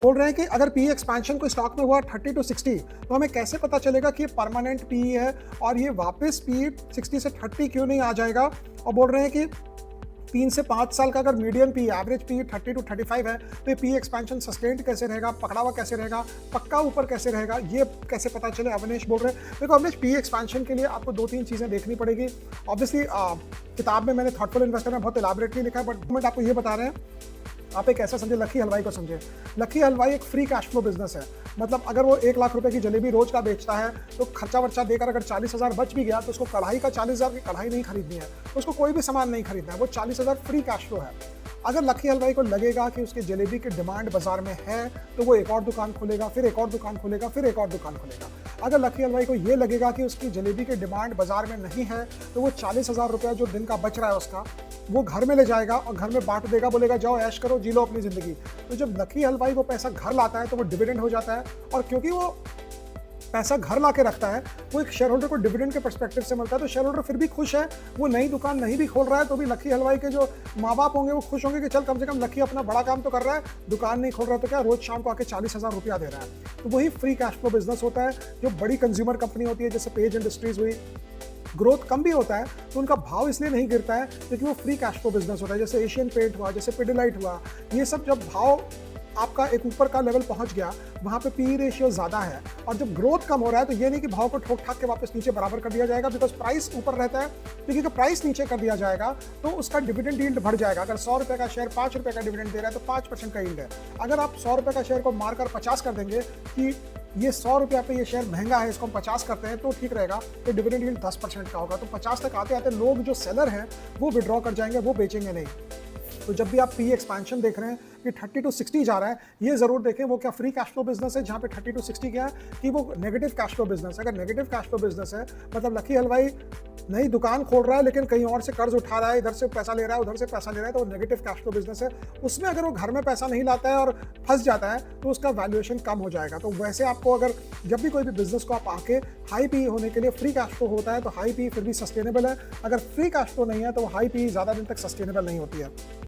बोल रहे हैं कि अगर पीई एक्सपेंशन कोई स्टॉक में हुआ 30 टू 60 तो हमें कैसे पता चलेगा कि ये परमानेंट पीई है और ये वापस पीई 60 से 30 क्यों नहीं आ जाएगा। और बोल रहे हैं कि 3 से 5 साल का अगर medium P average P 30 to 35 है तो ये पी एक्सपेंशन सस्टेन्ड कैसे रहेगा, पकड़ा हुआ कैसे रहेगा, पक्का ऊपर कैसे रहेगा, ये कैसे पता चले। अवनेश बोल रहे हैं देखो अवनेश, पी एक्सपेंशन के लिए आपको 2-3 चीज़ें देखनी पड़ेगी। ऑब्वियसली किताब में मैंने थॉटफुल इन्वेस्टर में बहुत इलाबरेटली लिखा है, बट गवर्नमेंट आपको ये बता रहे हैं, आप एक ऐसा समझे, लकी हलवाई को समझे। लकी हलवाई एक फ्री कैश फ्लो बिजनेस है। मतलब अगर वो 1 लाख रुपए की जलेबी रोज का बेचता है तो खर्चा वर्चा देकर अगर 40,000 बच भी गया तो उसको कढ़ाई का 40,000 की कढ़ाई नहीं खरीदनी है, तो उसको कोई भी सामान नहीं खरीदना है, वो 40,000 फ्री कैश फ्लो है। अगर लकी हलवाई को लगेगा कि उसकी जलेबी की डिमांड बाजार में है तो वो एक और दुकान खोलेगा, फिर एक और दुकान खोलेगा, फिर एक और दुकान खोलेगा। अगर लकी हलवाई को ये लगेगा कि उसकी जलेबी की डिमांड बाजार में नहीं है तो वो 40,000 रुपया जो दिन का बच रहा है उसका, वो घर में ले जाएगा और घर में बांट देगा, बोलेगा जाओ ऐश करो, जी लो अपनी जिंदगी। तो जब लकी हलवाई वो पैसा घर लाता है तो वो डिविडेंड हो जाता है, और क्योंकि वो पैसा घर ला के रखता है, वो एक शेयर होल्डर को डिविडेंड के पर्सपेक्टिव से मिलता है, तो शेयर होल्डर फिर भी खुश है। वो नई दुकान नहीं भी खोल रहा है तो भी लकी हलवाई के जो माँ बाप होंगे वो खुश होंगे कि चल कम से कम लकी अपना बड़ा काम तो कर रहा है, दुकान नहीं खोल रहा है तो क्या रोज शाम को आके 40,000 रुपया दे रहा है। तो वही फ्री कैश फ्लो बिजनेस होता है। जो बड़ी कंज्यूमर कंपनी होती है जैसे पेज इंडस्ट्रीज हुई, ग्रोथ कम भी होता है तो उनका भाव इसलिए नहीं गिरता है क्योंकि वो फ्री कैश फ्लो बिजनेस होता है। जैसे एशियन पेंट हुआ, जैसे पिडिलाइट हुआ, ये सब जब भाव आपका एक ऊपर का लेवल पहुंच गया, वहां पे पी रेशियो ज्यादा है। और जब ग्रोथ कम हो रहा है तो ये नहीं कि भाव को ठोक ठाक के वापस नीचे बराबर कर दिया जाएगा, बिकॉज प्राइस ऊपर रहता है। क्योंकि अगर प्राइस नीचे कर दिया जाएगा तो उसका डिविडेंड यील्ड बढ़ जाएगा। अगर 100 रुपए का शेयर 5 रुपए का डिविडेंड दे रहा है तो 5% का यील्ड है। अगर आप 100 रुपए का शेयर को मारकर 50 कर देंगे कि ये 100 रुपया पे ये शेयर महंगा है, इसको हम 50 करते हैं तो ठीक रहेगा, तो डिविडेंड यील्ड 10% का होगा। तो 50 तक आते आते लोग जो सेलर हैं वो विड्रॉ कर जाएंगे, वो बेचेंगे नहीं। तो जब भी आप पी एक्सपेंशन देख रहे हैं कि 30 टू 60 जा रहा है, ये जरूर देखें वो क्या फ्री कैश फ्लो बिजनेस है जहां पे 30 टू 60 क्या है, कि वो नेगेटिव कैश फ्लो बिजनेस है। अगर नेगेटिव कैश फ्लो बिजनेस है मतलब लकी हलवाई नई दुकान खोल रहा है लेकिन कहीं और से कर्ज उठा रहा है, इधर से पैसा ले रहा है, उधर से पैसा ले रहा है, तो वो नेगेटिव कैश फ्लो बिजनेस है। उसमें अगर वो घर में पैसा नहीं लाता है और फंस जाता है तो उसका वैल्यूएशन कम हो जाएगा। तो वैसे आपको अगर जब भी कोई भी बिजनेस को आप आके हाई पी होने के लिए फ्री कैश फ्लो होता है तो हाई पी फिर भी सस्टेनेबल है। अगर फ्री कैश फ्लो नहीं है तो हाई पी ज़्यादा दिन तक सस्टेनेबल नहीं होती है।